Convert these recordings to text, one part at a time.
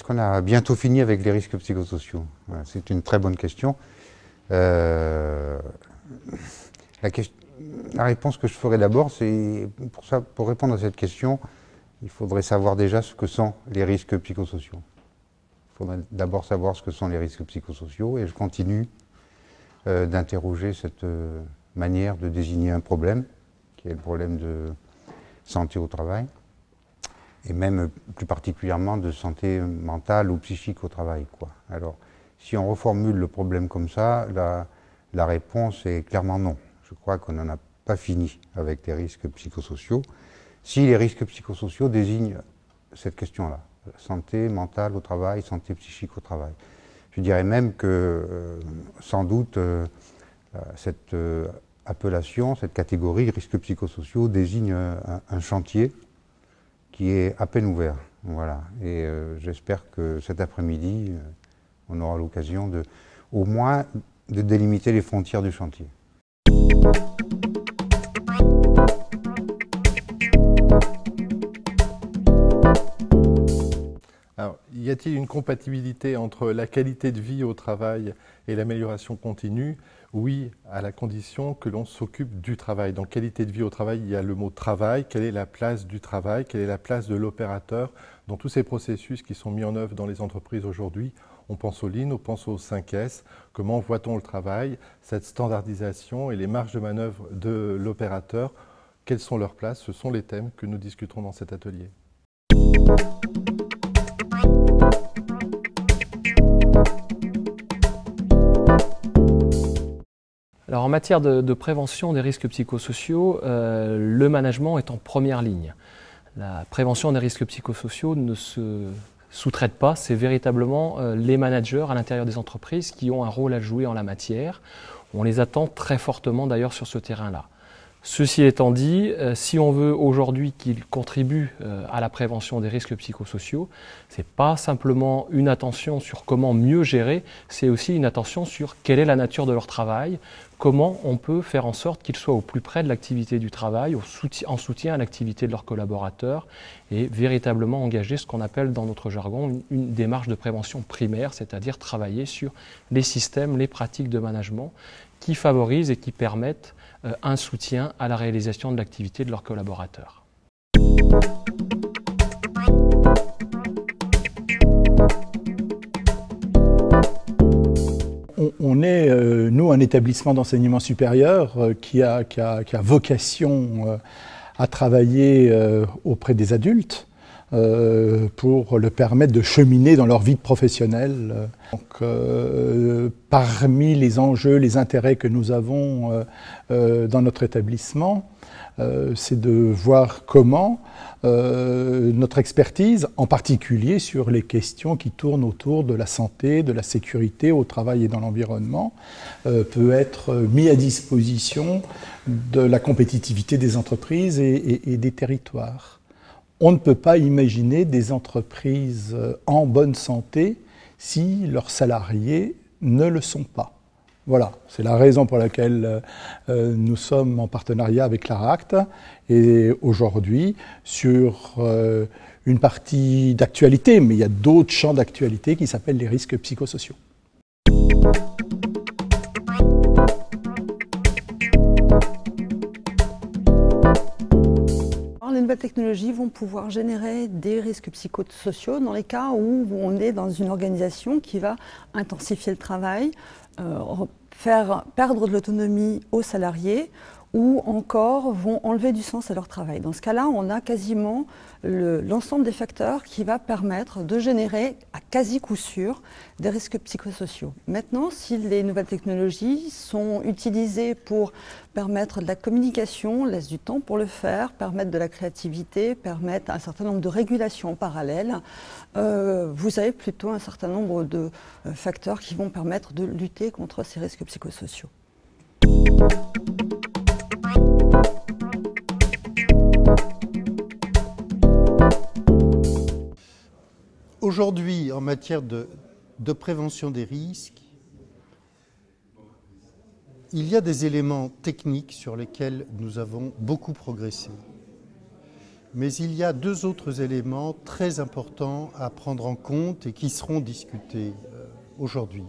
qu'on a bientôt fini avec les risques psychosociaux? Voilà, c'est une très bonne question. La réponse que je ferai d'abord, c'est pour répondre à cette question, il faudrait savoir déjà ce que sont les risques psychosociaux. Il faudrait d'abord savoir ce que sont les risques psychosociaux, et je continue d'interroger cette manière de désigner un problème, qui est le problème de santé au travail, et même plus particulièrement de santé mentale ou psychique au travail, quoi. Alors, si on reformule le problème comme ça, la réponse est clairement non. Je crois qu'on n'en a pas fini avec les risques psychosociaux. Si les risques psychosociaux désignent cette question-là, santé mentale au travail, santé psychique au travail. Je dirais même que, sans doute, cette appellation, cette catégorie, risques psychosociaux, désigne un chantier qui est à peine ouvert. Voilà. Et j'espère que cet après-midi, on aura l'occasion au moins de délimiter les frontières du chantier. Alors, y a-t-il une compatibilité entre la qualité de vie au travail et l'amélioration continue? Oui, à la condition que l'on s'occupe du travail. Dans qualité de vie au travail, il y a le mot travail. Quelle est la place du travail? Quelle est la place de l'opérateur dans tous ces processus qui sont mis en œuvre dans les entreprises aujourd'hui? On pense au Lean, on pense au 5S. Comment voit-on le travail, cette standardisation et les marges de manœuvre de l'opérateur? Quelles sont leurs places? Ce sont les thèmes que nous discuterons dans cet atelier. Alors en matière de prévention des risques psychosociaux, le management est en première ligne. La prévention des risques psychosociaux ne se sous-traite pas, c'est véritablement les managers à l'intérieur des entreprises qui ont un rôle à jouer en la matière. On les attend très fortement d'ailleurs sur ce terrain-là. Ceci étant dit, si on veut aujourd'hui qu'ils contribuent à la prévention des risques psychosociaux, ce n'est pas simplement une attention sur comment mieux gérer, c'est aussi une attention sur quelle est la nature de leur travail, comment on peut faire en sorte qu'ils soient au plus près de l'activité du travail, en soutien à l'activité de leurs collaborateurs et véritablement engager ce qu'on appelle dans notre jargon une démarche de prévention primaire, c'est-à-dire travailler sur les systèmes, les pratiques de management qui favorisent et qui permettent un soutien à la réalisation de l'activité de leurs collaborateurs. On est, nous, un établissement d'enseignement supérieur qui a vocation à travailler auprès des adultes pour leur permettre de cheminer dans leur vie professionnelle. Donc, parmi les enjeux, les intérêts que nous avons dans notre établissement, c'est de voir comment notre expertise, en particulier sur les questions qui tournent autour de la santé, de la sécurité au travail et dans l'environnement, peut être mis à disposition de la compétitivité des entreprises et des territoires. On ne peut pas imaginer des entreprises en bonne santé si leurs salariés ne le sont pas. Voilà, c'est la raison pour laquelle nous sommes en partenariat avec l'ARACT et aujourd'hui sur une partie d'actualité, mais il y a d'autres champs d'actualité qui s'appellent les risques psychosociaux. Les nouvelles technologies vont pouvoir générer des risques psychosociaux dans les cas où on est dans une organisation qui va intensifier le travail, faire perdre de l'autonomie aux salariés ou encore vont enlever du sens à leur travail. Dans ce cas-là, on a quasiment l'ensemble des facteurs qui va permettre de générer à quasi coup sûr des risques psychosociaux. Maintenant, si les nouvelles technologies sont utilisées pour permettre de la communication, laisse du temps pour le faire, permettre de la créativité, permettre un certain nombre de régulations en parallèle, vous avez plutôt un certain nombre de facteurs qui vont permettre de lutter contre ces risques psychosociaux. Aujourd'hui, en matière de prévention des risques, il y a des éléments techniques sur lesquels nous avons beaucoup progressé. Mais il y a deux autres éléments très importants à prendre en compte et qui seront discutés aujourd'hui.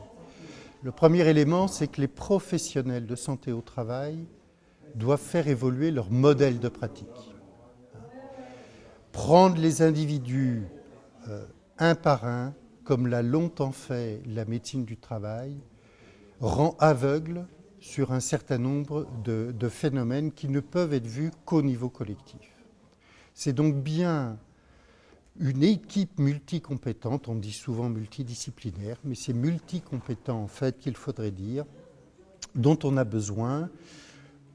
Le premier élément, c'est que les professionnels de santé au travail doivent faire évoluer leur modèle de pratique. Prendre les individus un par un, comme l'a longtemps fait la médecine du travail, rend aveugle sur un certain nombre de phénomènes qui ne peuvent être vus qu'au niveau collectif. C'est donc bien une équipe multicompétente, on dit souvent multidisciplinaire, mais c'est multicompétent en fait qu'il faudrait dire, dont on a besoin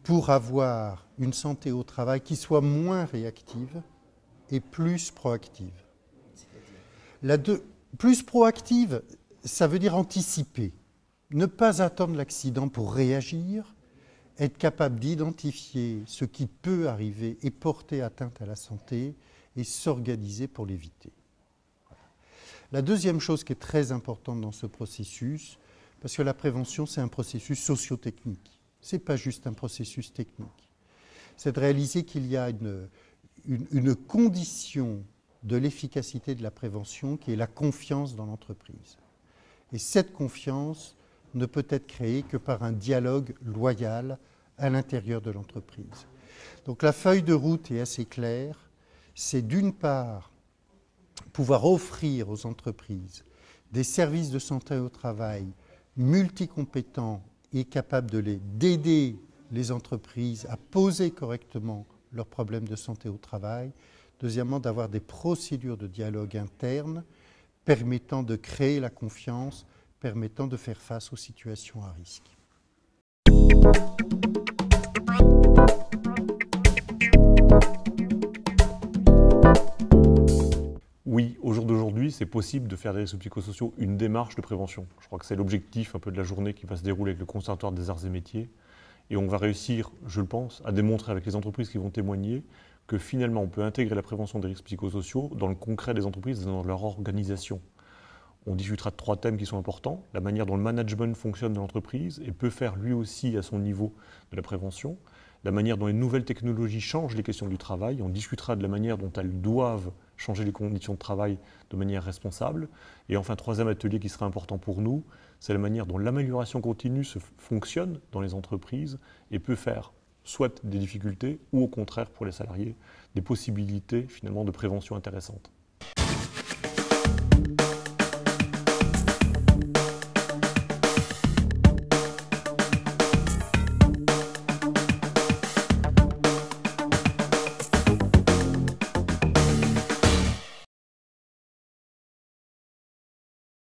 pour avoir une santé au travail qui soit moins réactive et plus proactive. Plus proactive, ça veut dire anticiper. Ne pas attendre l'accident pour réagir, être capable d'identifier ce qui peut arriver et porter atteinte à la santé et s'organiser pour l'éviter. La deuxième chose qui est très importante dans ce processus, parce que la prévention c'est un processus socio-technique, ce n'est pas juste un processus technique, c'est de réaliser qu'il y a une condition de l'efficacité de la prévention qui est la confiance dans l'entreprise. Et cette confiance ne peut être créée que par un dialogue loyal à l'intérieur de l'entreprise. Donc la feuille de route est assez claire, c'est d'une part pouvoir offrir aux entreprises des services de santé au travail multicompétents et capables d'aider les entreprises à poser correctement leurs problèmes de santé au travail. Deuxièmement, d'avoir des procédures de dialogue interne permettant de créer la confiance, permettant de faire face aux situations à risque. Oui, au jour d'aujourd'hui, c'est possible de faire des risques psychosociaux une démarche de prévention. Je crois que c'est l'objectif un peu de la journée qui va se dérouler avec le Conservatoire des arts et métiers. Et on va réussir, je le pense, à démontrer avec les entreprises qui vont témoigner que finalement on peut intégrer la prévention des risques psychosociaux dans le concret des entreprises et dans leur organisation. On discutera de 3 thèmes qui sont importants. La manière dont le management fonctionne dans l'entreprise et peut faire lui aussi à son niveau de la prévention. La manière dont les nouvelles technologies changent les questions du travail. On discutera de la manière dont elles doivent changer les conditions de travail de manière responsable. Et enfin, 3e atelier qui sera important pour nous, c'est la manière dont l'amélioration continue fonctionne dans les entreprises et peut faire soit des difficultés ou au contraire pour les salariés, des possibilités finalement de prévention intéressantes.